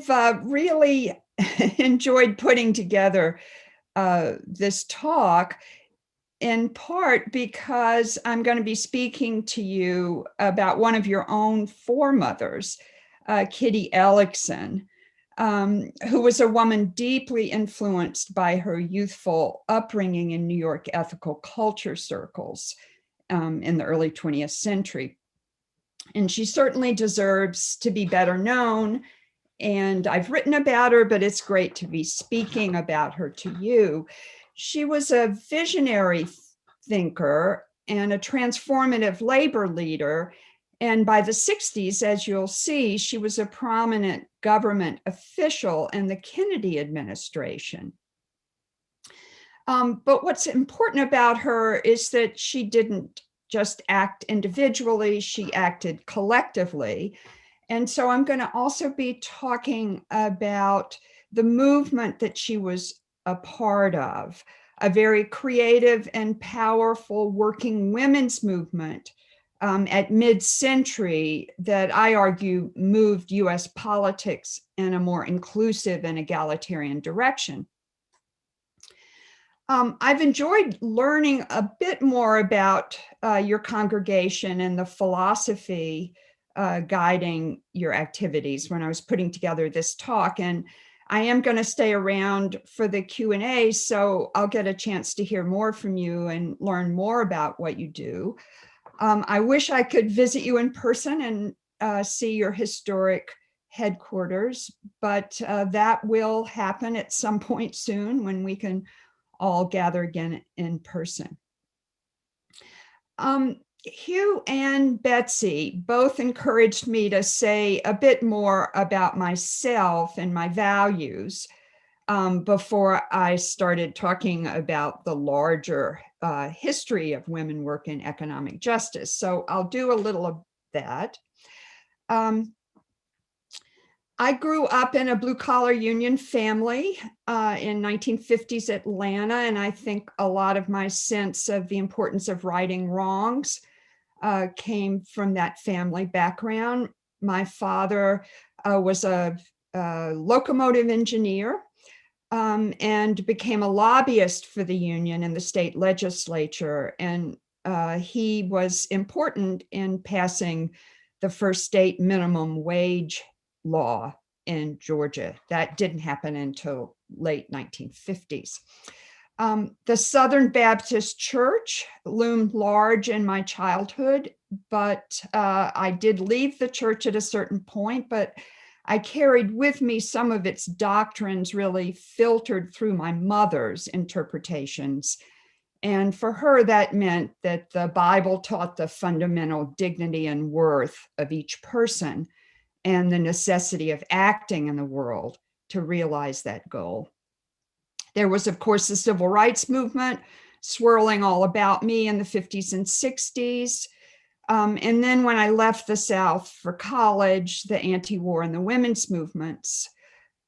I've really enjoyed putting together this talk, in part because I'm going to be speaking to you about one of your own foremothers, Kitty Ellixson, who was a woman deeply influenced by her youthful upbringing in New York ethical culture circles in the early 20th century. And she certainly deserves to be better known. And I've written about her, but it's great to be speaking about her to you. She was a visionary thinker and a transformative labor leader. And by the 60s, as you'll see, she was a prominent government official in the Kennedy administration. But what's important about her is that she didn't just act individually, she acted collectively. And so I'm going to also be talking about the movement that she was a part of, a very creative and powerful working women's movement at mid-century that I argue moved US politics in a more inclusive and egalitarian direction. I've enjoyed learning a bit more about your congregation and the philosophy guiding your activities when I was putting together this talk. And I am going to stay around for the Q&A, so I'll get a chance to hear more from you and learn more about what you do. I wish I could visit you in person and see your historic headquarters, but that will happen at some point soon when we can all gather again in person. Hugh and Betsy both encouraged me to say a bit more about myself and my values before I started talking about the larger history of women work in economic justice. So I'll do a little of that. I grew up in a blue-collar union family in 1950s Atlanta, and I think a lot of my sense of the importance of righting wrongs came from that family background. My father was a locomotive engineer and became a lobbyist for the union in the state legislature, and he was important in passing the first state minimum wage law in Georgia. That didn't happen until late 1950s. The Southern Baptist Church loomed large in my childhood, but I did leave the church at a certain point, but I carried with me some of its doctrines really filtered through my mother's interpretations. And for her, that meant that the Bible taught the fundamental dignity and worth of each person and the necessity of acting in the world to realize that goal. There was, of course, the civil rights movement swirling all about me in the 50s and 60s. And then when I left the South for college, the anti-war and the women's movements.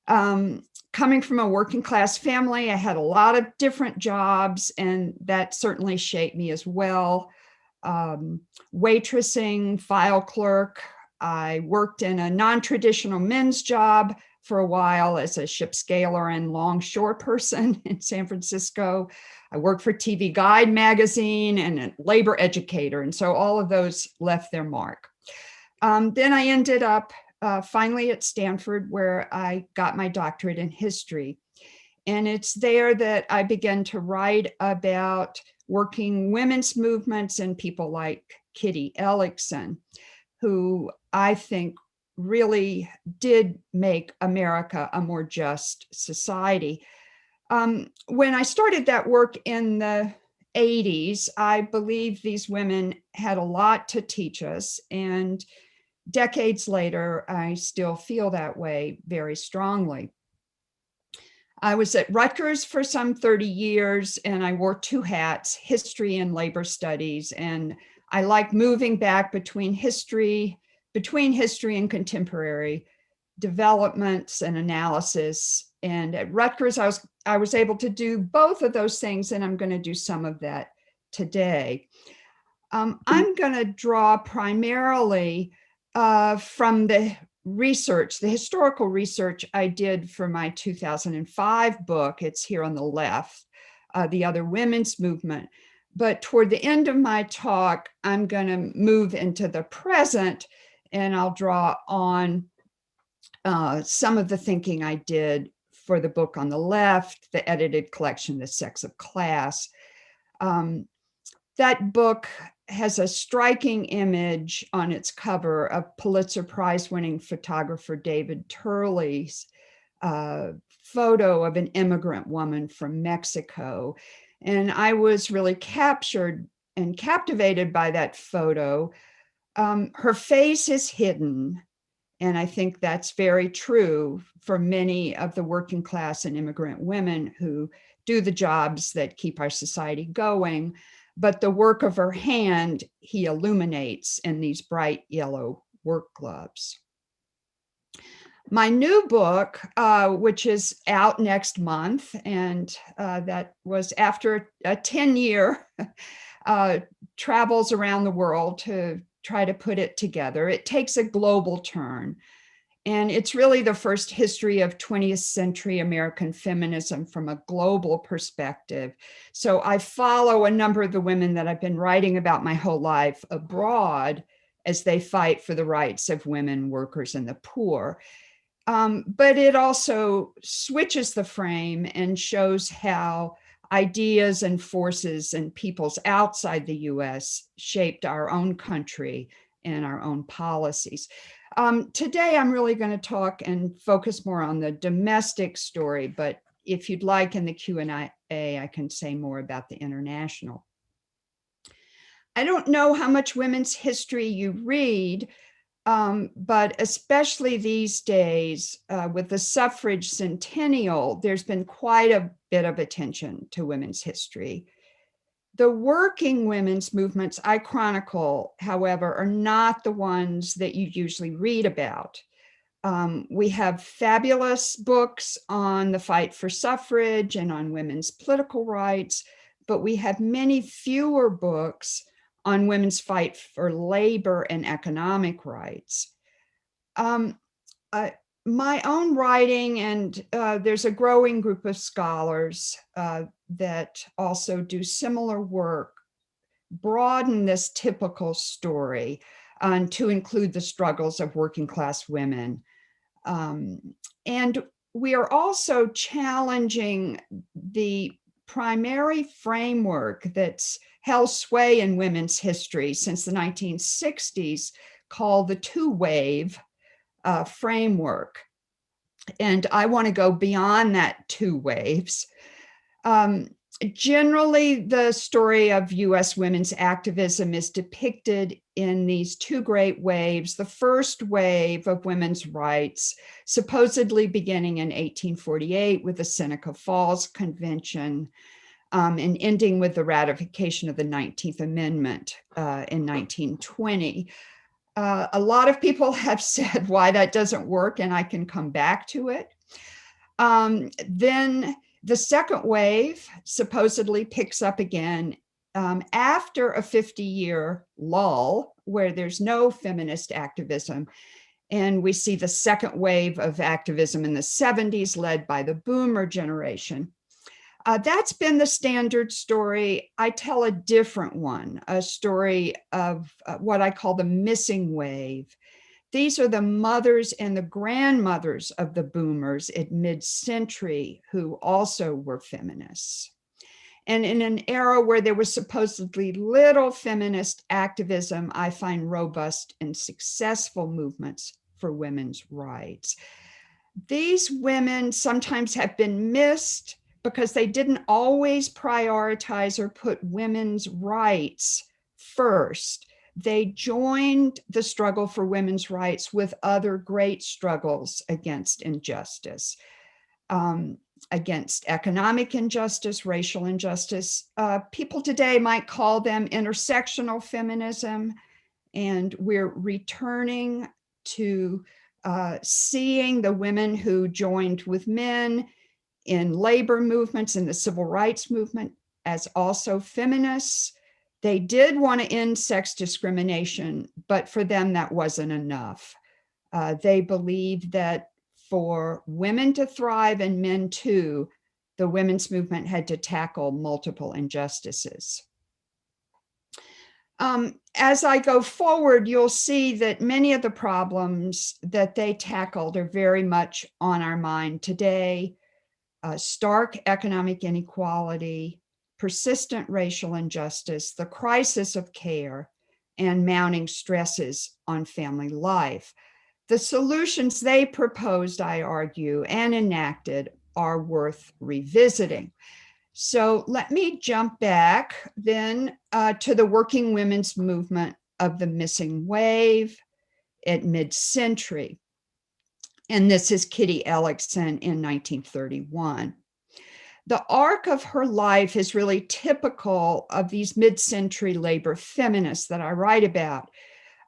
Coming from a working class family, I had a lot of different jobs, and that certainly shaped me as well. Waitressing, file clerk. I worked in a non-traditional men's job for a while as a ship scaler and longshore person in San Francisco. I worked for TV Guide magazine and a labor educator. And so all of those left their mark. Then I ended up finally at Stanford, where I got my doctorate in history. And it's there that I began to write about working women's movements and people like Kitty Ellickson, who I think really did make America a more just society. When I started that work in the 80s, I believe these women had a lot to teach us. And decades later, I still feel that way very strongly. I was at Rutgers for some 30 years, and I wore two hats, history and labor studies. And I like moving back between history and contemporary developments and analysis. And at Rutgers, I was able to do both of those things, and I'm going to do some of that today. I'm going to draw primarily from the research, the historical research I did for my 2005 book. It's here on the left, The Other Women's Movement. But toward the end of my talk, I'm going to move into the present, and I'll draw on some of the thinking I did for the book on the left, the edited collection, The Sex of Class. That book has a striking image on its cover of Pulitzer Prize-winning photographer David Turley's photo of an immigrant woman from Mexico. And I was really captured and captivated by that photo. Her face is hidden, and I think that's very true for many of the working class and immigrant women who do the jobs that keep our society going. But the work of her hand, he illuminates in these bright yellow work gloves. My new book, which is out next month, and that was after a 10-year travels around the world to try to put it together. It takes a global turn. And it's really the first history of 20th century American feminism from a global perspective. So I follow a number of the women that I've been writing about my whole life abroad as they fight for the rights of women, workers, and the poor. But it also switches the frame and shows how ideas and forces and peoples outside the US shaped our own country and our own policies. Today, I'm really going to talk and focus more on the domestic story, but if you'd like in the Q&A, I can say more about the international. I don't know how much women's history you read, but especially these days with the suffrage centennial, there's been quite a bit of attention to women's history. The working women's movements I chronicle, however, are not the ones that you usually read about. We have fabulous books on the fight for suffrage and on women's political rights, but we have many fewer books on women's fight for labor and economic rights. My own writing, and there's a growing group of scholars that also do similar work, broaden this typical story to include the struggles of working class women. And we are also challenging the primary framework that's held sway in women's history since the 1960s, called the two-wave framework. And I want to go beyond that two waves. Generally, the story of US women's activism is depicted in these two great waves. The first wave of women's rights, supposedly beginning in 1848 with the Seneca Falls Convention, and ending with the ratification of the 19th Amendment in 1920. A lot of people have said why that doesn't work, and I can come back to it. Then the second wave supposedly picks up again after a 50-year lull where there's no feminist activism. And we see the second wave of activism in the 70s led by the boomer generation. That's been the standard story. I tell a different one, a story of what I call the missing wave. These are the mothers and the grandmothers of the boomers at mid-century who also were feminists. And in an era where there was supposedly little feminist activism, I find robust and successful movements for women's rights. These women sometimes have been missed because they didn't always prioritize or put women's rights first. They joined the struggle for women's rights with other great struggles against injustice, against economic injustice, racial injustice. People today might call them intersectional feminism, and we're returning to seeing the women who joined with men in labor movements, in the civil rights movement, as also feminists. They did want to end sex discrimination, but for them that wasn't enough. They believed that for women to thrive and men too, the women's movement had to tackle multiple injustices. As I go forward, you'll see that many of the problems that they tackled are very much on our mind today. Stark economic inequality, persistent racial injustice, the crisis of care, and mounting stresses on family life. The solutions they proposed, I argue, and enacted are worth revisiting. So let me jump back then to the working women's movement of the missing wave at mid-century. And this is Kitty Ellixson in 1931. The arc of her life is really typical of these mid-century labor feminists that I write about.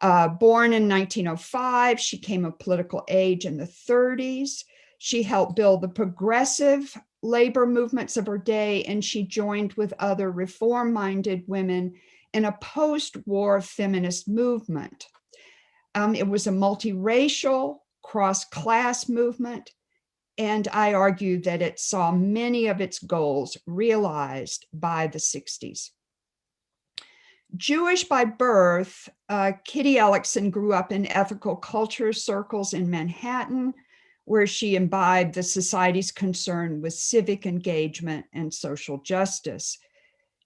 Born in 1905, she came of political age in the 30s. She helped build the progressive labor movements of her day, and she joined with other reform-minded women in a post-war feminist movement. It was a multiracial, cross-class movement, and I argue that it saw many of its goals realized by the 60s. Jewish by birth, Kitty Ellixson grew up in ethical culture circles in Manhattan, where she imbibed the society's concern with civic engagement and social justice.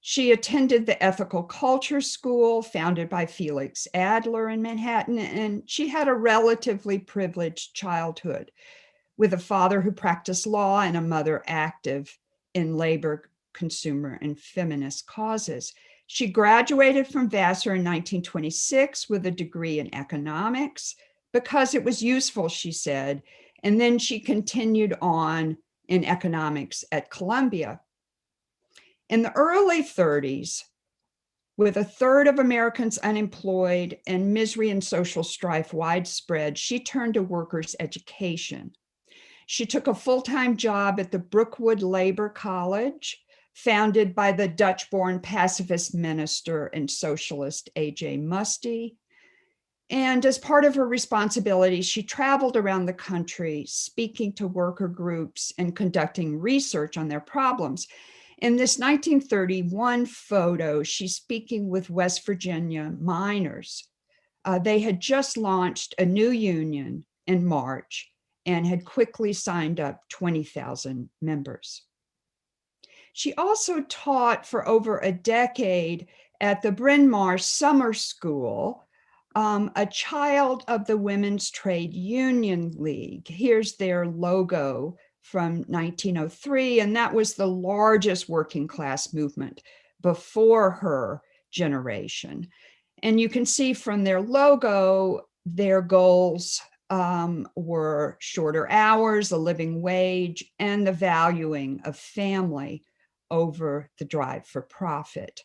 She attended the Ethical Culture School founded by Felix Adler in Manhattan, and she had a relatively privileged childhood with a father who practiced law and a mother active in labor, consumer, and feminist causes. She graduated from Vassar in 1926 with a degree in economics because it was useful, she said, and then she continued on in economics at Columbia. In the early 30s, with a third of Americans unemployed and misery and social strife widespread, she turned to workers' education. She took a full-time job at the Brookwood Labor College, founded by the Dutch-born pacifist minister and socialist A.J. Muste. And as part of her responsibility, she traveled around the country, speaking to worker groups and conducting research on their problems. In this 1931 photo, she's speaking with West Virginia miners. They had just launched a new union in March and had quickly signed up 20,000 members. She also taught for over a decade at the Bryn Mawr Summer School, a child of the Women's Trade Union League. Here's their logo from 1903, and that was the largest working class movement before her generation. And you can see from their logo, their goals were shorter hours, a living wage, and the valuing of family over the drive for profit.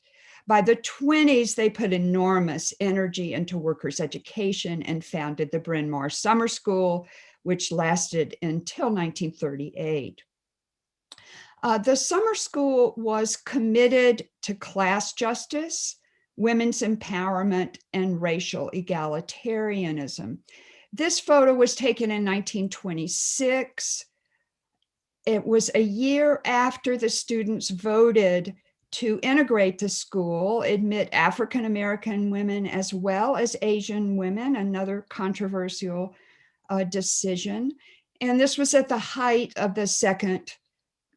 By the 20s, they put enormous energy into workers' education and founded the Bryn Mawr Summer School, which lasted until 1938. The summer school was committed to class justice, women's empowerment, and racial egalitarianism. This photo was taken in 1926. It was a year after the students voted to integrate the school, admit African-American women as well as Asian women, another controversial decision. And this was at the height of the second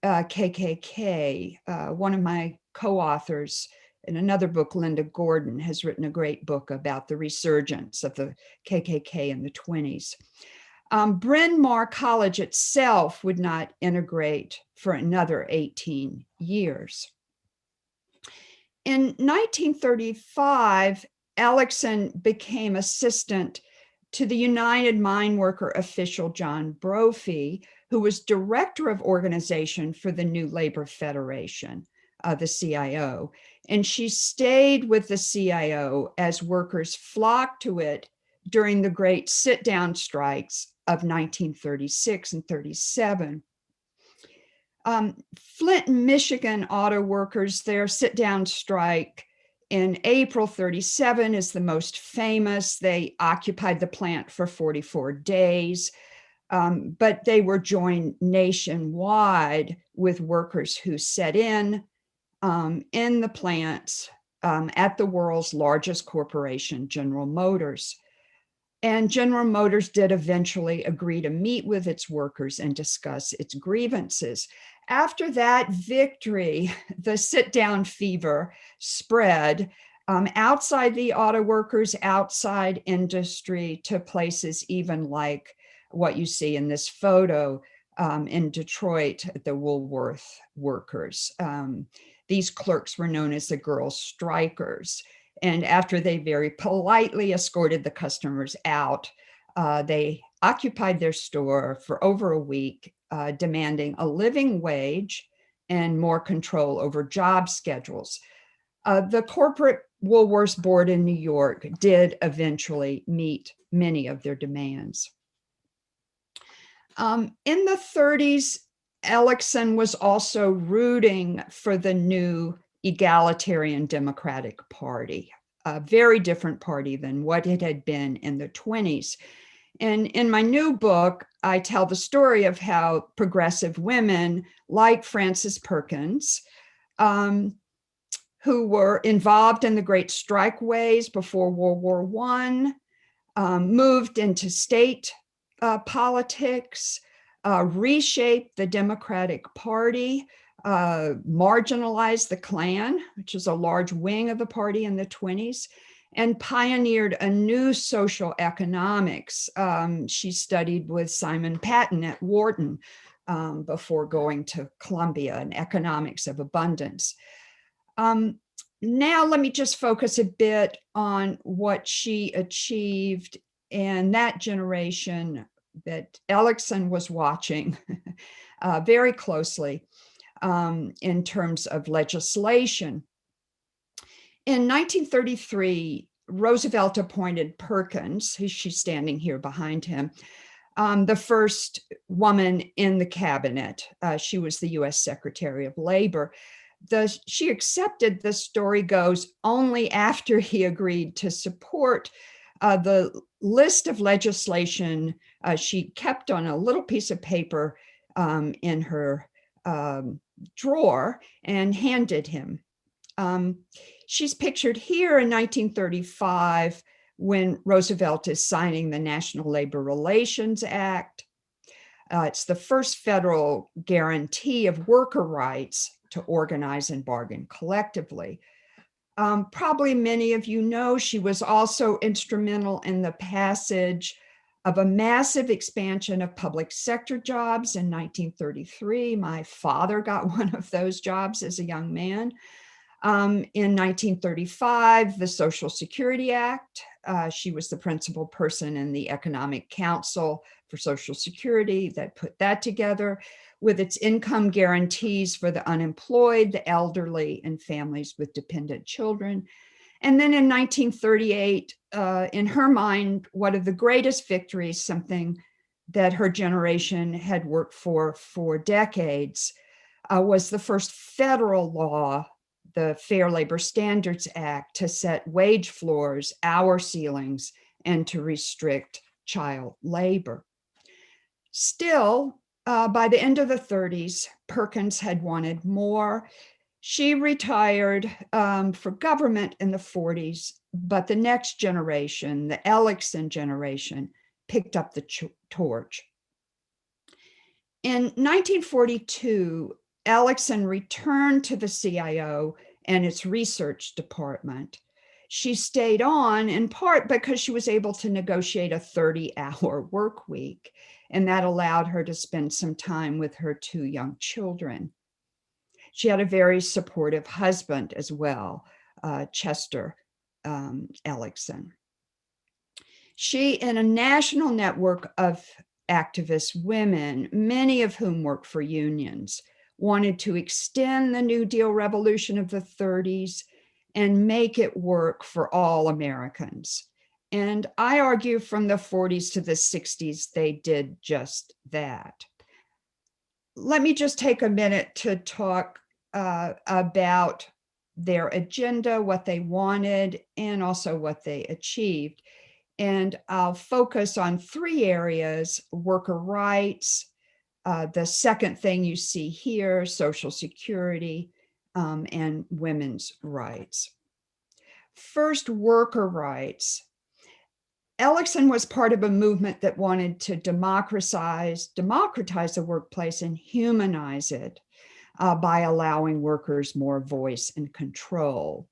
KKK. One of my co-authors in another book, Linda Gordon, has written a great book about the resurgence of the KKK in the 20s. Bryn Mawr College itself would not integrate for another 18 years. In 1935, Ellixson became assistant to the United Mine Worker official John Brophy, who was director of organization for the New Labor Federation, the CIO. And she stayed with the CIO as workers flocked to it during the great sit-down strikes of 1936 and 37. Flint, Michigan auto workers, their sit-down strike In April 37 is the most famous. They occupied the plant for 44 days, but they were joined nationwide with workers who set in the plants at the world's largest corporation, General Motors. And General Motors did eventually agree to meet with its workers and discuss its grievances. After that victory, the sit-down fever spread outside the auto workers, outside industry, to places even like what you see in this photo in Detroit, the Woolworth workers. These clerks were known as the Girl Strikers. And after they very politely escorted the customers out, they occupied their store for over a week, demanding a living wage and more control over job schedules. The corporate Woolworths board in New York did eventually meet many of their demands. In the 30s, Ellixon was also rooting for the new egalitarian Democratic Party, a very different party than what it had been in the 20s. And in my new book, I tell the story of how progressive women like Frances Perkins, who were involved in the Great Strikeways before World War I, moved into state politics, reshaped the Democratic Party, marginalized the Klan, which is a large wing of the party in the 20s, and pioneered a new social economics. She studied with Simon Patton at Wharton before going to Columbia in economics of abundance. Now let me just focus a bit on what she achieved in that generation that Ellixon was watching very closely in terms of legislation. In 1933, Roosevelt appointed Perkins, she's standing here behind him, the first woman in the cabinet. She was the US Secretary of Labor. She accepted, the story goes, only after he agreed to support the list of legislation she kept on a little piece of paper in her drawer and handed him. She's pictured here in 1935 when Roosevelt is signing the National Labor Relations Act. It's the first federal guarantee of worker rights to organize and bargain collectively. Probably many of you know she was also instrumental in the passage of a massive expansion of public sector jobs in 1933. My father got one of those jobs as a young man. In 1935, the Social Security Act. She was the principal person in the Economic Council for Social Security that put that together, with its income guarantees for the unemployed, the elderly, and families with dependent children. And then in 1938, in her mind, one of the greatest victories, something that her generation had worked for decades, was the first federal law, the Fair Labor Standards Act, to set wage floors, hour ceilings, and to restrict child labor. Still, by the end of the 30s, Perkins had wanted more. She retired for government in the 40s, but the next generation, the Ellixon generation, picked up the torch. In 1942, Ellixon returned to the CIO and its research department. She stayed on in part because she was able to negotiate a 30-hour work week, and that allowed her to spend some time with her two young children. She had a very supportive husband as well, Chester Ellixon. She and a national network of activist women, many of whom work for unions, wanted to extend the New Deal revolution of the 30s and make it work for all Americans. And I argue from the 40s to the 60s, they did just that. Let me just take a minute to talk about their agenda, what they wanted, and also what they achieved. And I'll focus on three areas: worker rights, the second thing you see here, Social Security, and women's rights. First, worker rights. Ellixon was part of a movement that wanted to democratize the workplace and humanize it by allowing workers more voice and control.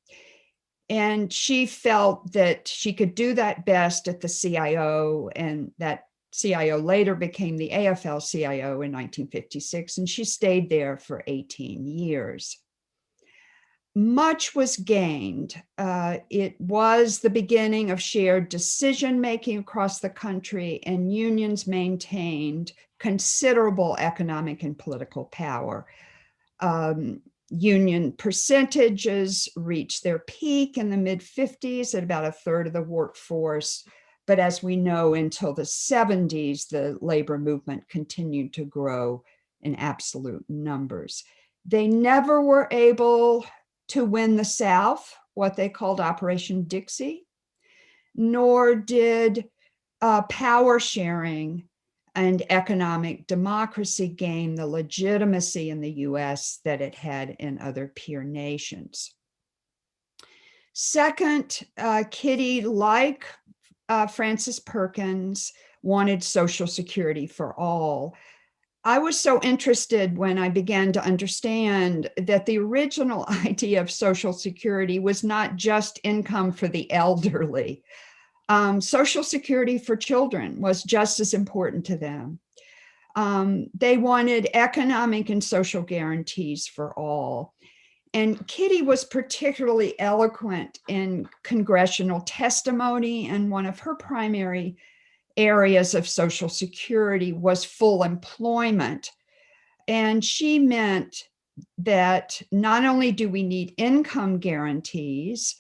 And she felt that she could do that best at the CIO, and that CIO later became the AFL-CIO in 1956, and she stayed there for 18 years. Much was gained. It was the beginning of shared decision-making across the country, and unions maintained considerable economic and political power. Union percentages reached their peak in the mid-50s at about a third of the workforce. But as we know, until the 70s, the labor movement continued to grow in absolute numbers. They never were able to win the South, what they called Operation Dixie, nor did power sharing and economic democracy gain the legitimacy in the US that it had in other peer nations. Second, Kitty, like Frances Perkins, wanted Social Security for all. I was so interested when I began to understand that the original idea of Social Security was not just income for the elderly. Social Security for children was just as important to them. They wanted economic and social guarantees for all. And Kitty was particularly eloquent in congressional testimony, and one of her primary areas of Social Security was full employment. And she meant that not only do we need income guarantees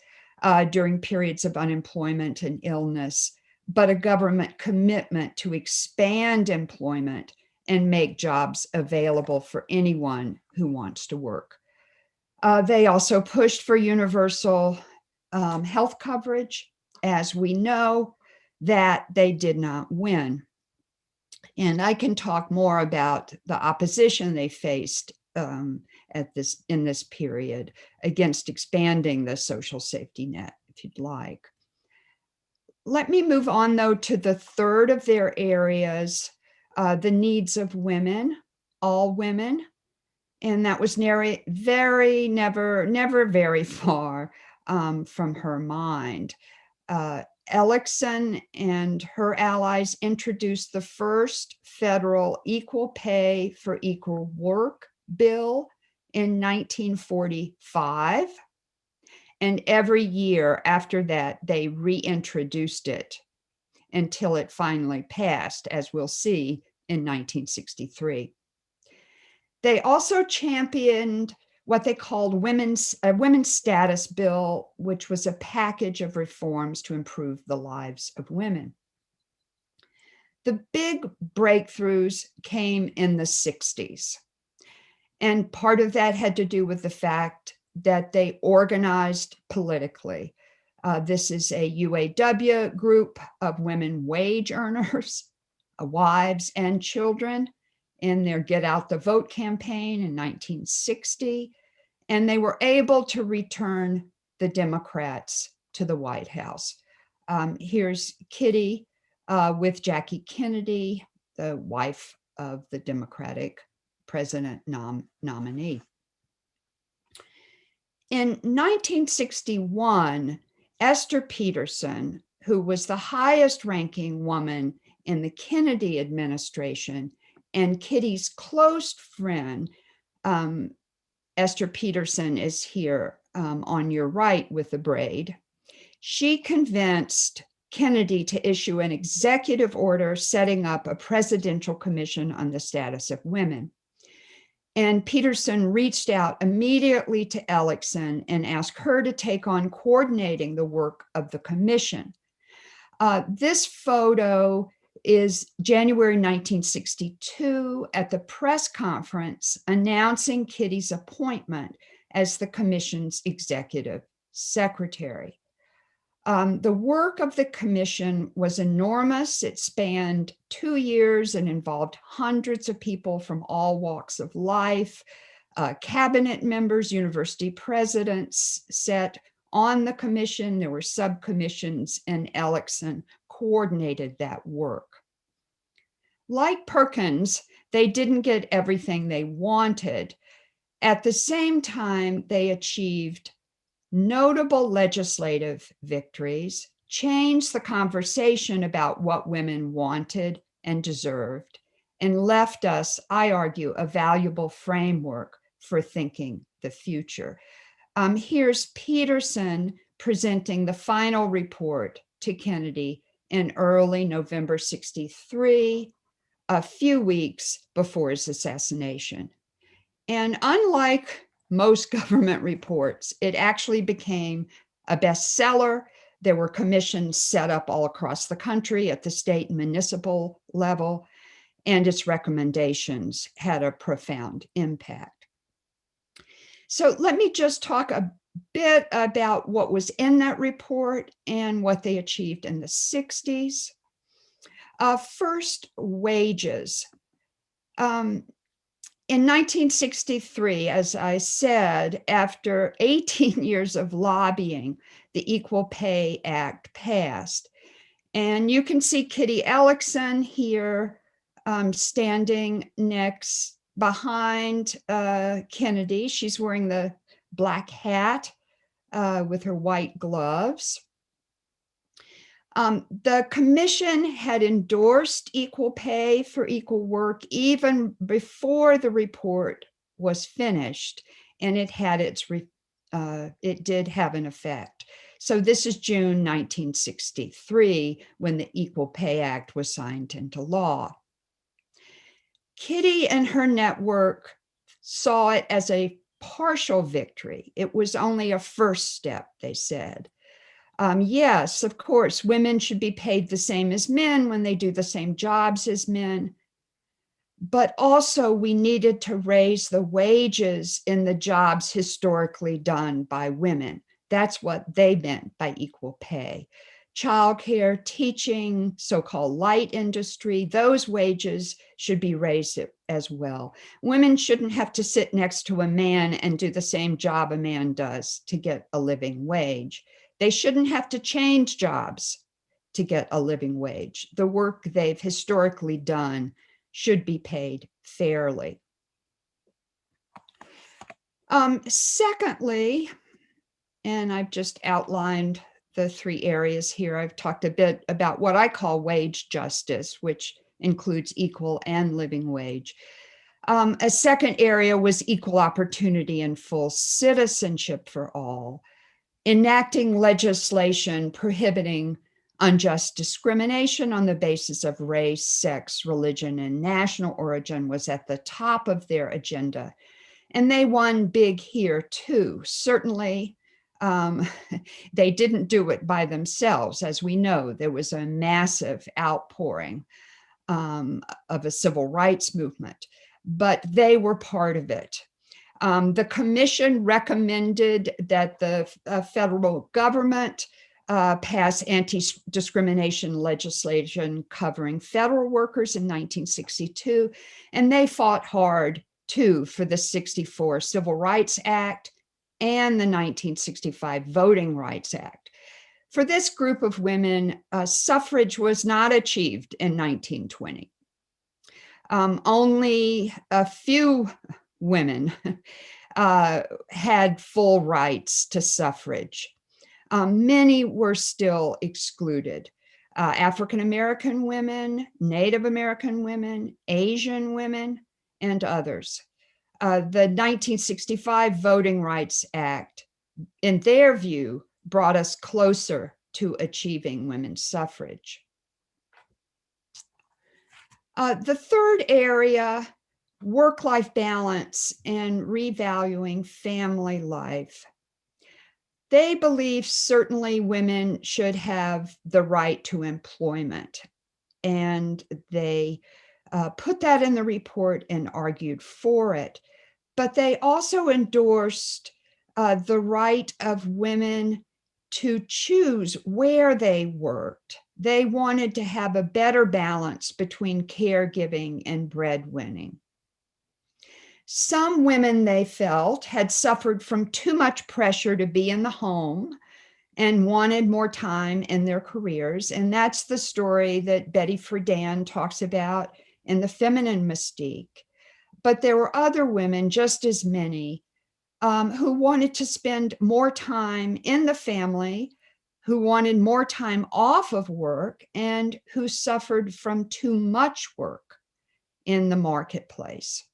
during periods of unemployment and illness, but a government commitment to expand employment and make jobs available for anyone who wants to work. They also pushed for universal health coverage. As we know, that they did not win. And I can talk more about the opposition they faced in this period against expanding the social safety net, if you'd like. Let me move on, though, to the third of their areas, the needs of women, all women. And that was never very far from her mind. Ellixon and her allies introduced the first federal equal pay for equal work bill in 1945. And every year after that, they reintroduced it until it finally passed, as we'll see, in 1963. They also championed what they called women's status bill, which was a package of reforms to improve the lives of women. The big breakthroughs came in the 60s. And part of that had to do with the fact that they organized politically. This is a UAW group of women wage earners, wives and children, in their Get Out the Vote campaign in 1960, and they were able to return the Democrats to the White House. Here's Kitty with Jackie Kennedy, the wife of the Democratic president nominee. In 1961, Esther Peterson, who was the highest ranking woman in the Kennedy administration, and Kitty's close friend, Esther Peterson is here on your right with the braid. She convinced Kennedy to issue an executive order setting up a presidential commission on the status of women. And Peterson reached out immediately to Ellixon and asked her to take on coordinating the work of the commission. This photo is January 1962 at the press conference announcing Kitty's appointment as the commission's executive secretary. The work of the commission was enormous. It spanned 2 years and involved hundreds of people from all walks of life. Cabinet members, university presidents sat on the commission. There were subcommissions, and Ellixon coordinated that work. Like Perkins, they didn't get everything they wanted. At the same time, they achieved notable legislative victories, changed the conversation about what women wanted and deserved, and left us, I argue, a valuable framework for thinking the future. Here's Peterson presenting the final report to Kennedy in early November 63, a few weeks before his assassination. And unlike most government reports, it actually became a bestseller. There were commissions set up all across the country at the state and municipal level, and its recommendations had a profound impact. So let me just talk a bit about what was in that report and what they achieved in the 60s. First, wages. In 1963, as I said, after 18 years of lobbying, the Equal Pay Act passed. And you can see Kitty Ellixson here standing behind Kennedy. She's wearing the black hat with her white gloves. The commission had endorsed equal pay for equal work even before the report was finished, and it did have an effect. So this is June 1963 when the Equal Pay Act was signed into law. Kitty and her network saw it as a partial victory. It was only a first step, they said. Yes, of course, women should be paid the same as men when they do the same jobs as men. But also we needed to raise the wages in the jobs historically done by women. That's what they meant by equal pay. Childcare, teaching, so-called light industry, those wages should be raised as well. Women shouldn't have to sit next to a man and do the same job a man does to get a living wage. They shouldn't have to change jobs to get a living wage. The work they've historically done should be paid fairly. Secondly, and I've just outlined the 3 areas here, I've talked a bit about what I call wage justice, which includes equal and living wage. A second area was equal opportunity and full citizenship for all. Enacting legislation prohibiting unjust discrimination on the basis of race, sex, religion, and national origin was at the top of their agenda. And they won big here too. Certainly, they didn't do it by themselves. As we know, there was a massive outpouring of a civil rights movement, but they were part of it. The commission recommended that the federal government pass anti-discrimination legislation covering federal workers in 1962, and they fought hard too for the 64 Civil Rights Act and the 1965 Voting Rights Act. For this group of women, suffrage was not achieved in 1920. Only a few women had full rights to suffrage. Many were still excluded. African American women, Native American women, Asian women, and others. The 1965 Voting Rights Act, in their view, brought us closer to achieving women's suffrage. The third area, work-life balance and revaluing family life. They believe certainly women should have the right to employment, and they put that in the report and argued for it. But they also endorsed the right of women to choose where they worked. They wanted to have a better balance between caregiving and breadwinning. Some women, they felt, had suffered from too much pressure to be in the home and wanted more time in their careers. And that's the story that Betty Friedan talks about in The Feminine Mystique. But there were other women, just as many, who wanted to spend more time in the family, who wanted more time off of work, and who suffered from too much work in the marketplace.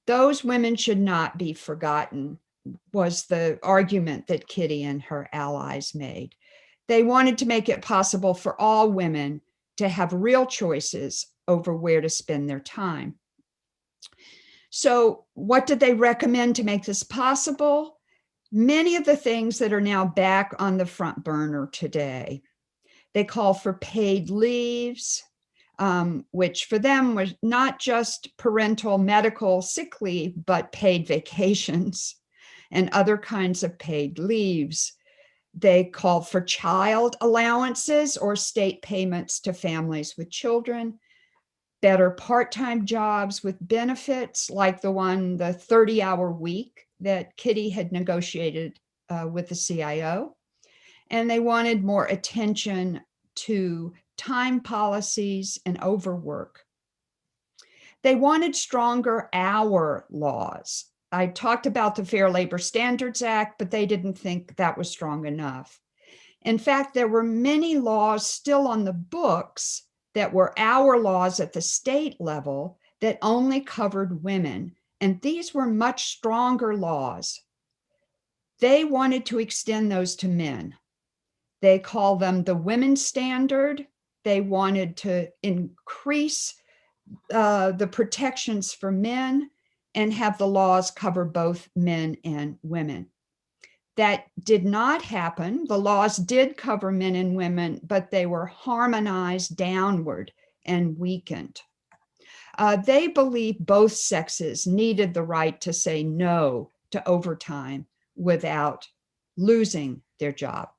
Those women should not be forgotten, was the argument that Kitty and her allies made. They wanted to make it possible for all women to have real choices over where to spend their time. So, what did they recommend to make this possible? Many of the things that are now back on the front burner today. They call for paid leaves, which for them was not just parental medical sick leave, but paid vacations and other kinds of paid leaves. They called for child allowances or state payments to families with children, better part-time jobs with benefits like the 30-hour week that Kitty had negotiated with the CIO. And they wanted more attention to time policies and overwork. They wanted stronger hour laws. I talked about the Fair Labor Standards Act, but they didn't think that was strong enough. In fact, there were many laws still on the books that were hour laws at the state level that only covered women, and these were much stronger laws. They wanted to extend those to men. They call them the women's standard. They wanted to increase the protections for men and have the laws cover both men and women. That did not happen. The laws did cover men and women, but they were harmonized downward and weakened. They believed both sexes needed the right to say no to overtime without losing their job.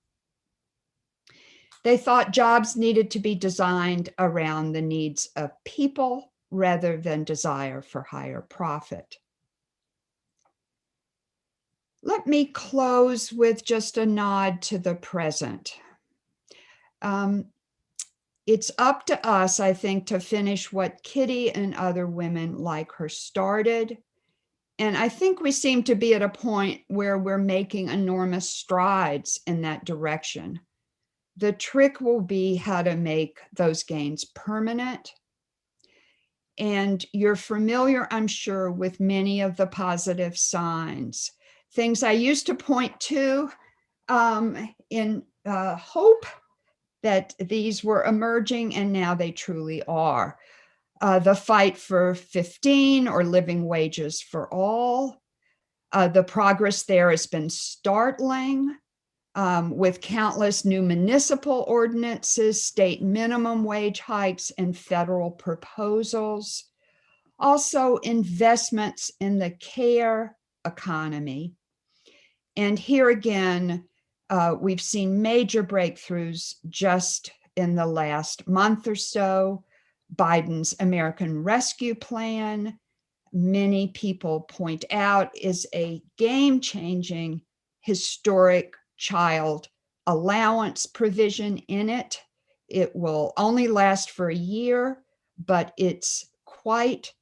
They thought jobs needed to be designed around the needs of people rather than desire for higher profit. Let me close with just a nod to the present. It's up to us, I think, to finish what Kitty and other women like her started. And I think we seem to be at a point where we're making enormous strides in that direction. The trick will be how to make those gains permanent. And you're familiar, I'm sure, with many of the positive signs. Things I used to point to in hope that these were emerging, and now they truly are. The fight for 15 or living wages for all. The progress there has been startling. With countless new municipal ordinances, state minimum wage hikes, and federal proposals. Also, investments in the care economy. And here again, we've seen major breakthroughs just in the last month or so. Biden's American Rescue Plan, many people point out, is a game-changing, historic child allowance provision in it. It will only last for a year, but it's quite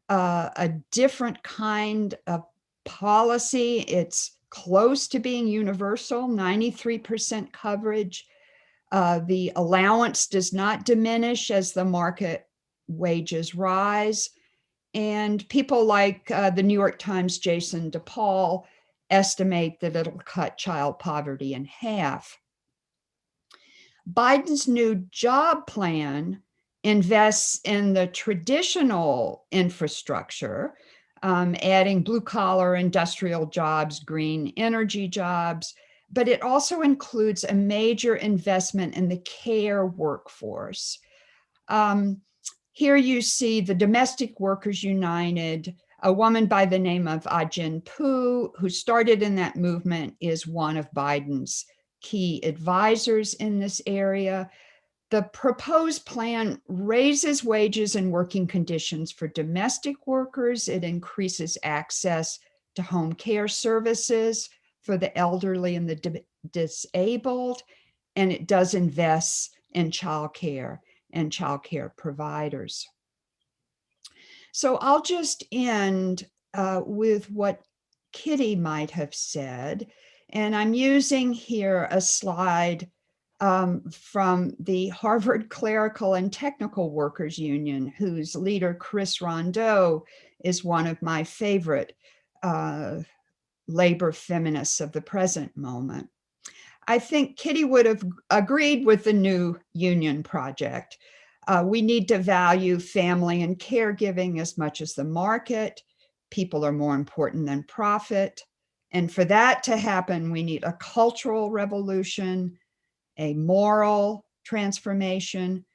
a different kind of policy. It's close to being universal, 93% coverage. The allowance does not diminish as the market wages rise. And people like the New York Times' Jason DePaul estimate that it'll cut child poverty in half. Biden's new job plan invests in the traditional infrastructure, adding blue-collar industrial jobs, green energy jobs, but it also includes a major investment in the care workforce. Here you see the Domestic Workers United A woman by the name of Ajin Pu, who started in that movement, is one of Biden's key advisors in this area. The proposed plan raises wages and working conditions for domestic workers. It increases access to home care services for the elderly and the disabled, and it does invest in childcare and childcare providers. So I'll just end with what Kitty might have said. And I'm using here a slide from the Harvard Clerical and Technical Workers Union, whose leader, Chris Rondeau, is one of my favorite labor feminists of the present moment. I think Kitty would have agreed with the new union project. We need to value family and caregiving as much as the market. People are more important than profit. And for that to happen, we need a cultural revolution, a moral transformation.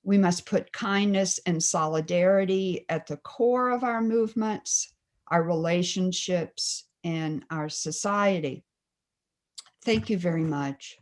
We must put kindness and solidarity at the core of our movements, our relationships, and our society. Thank you very much.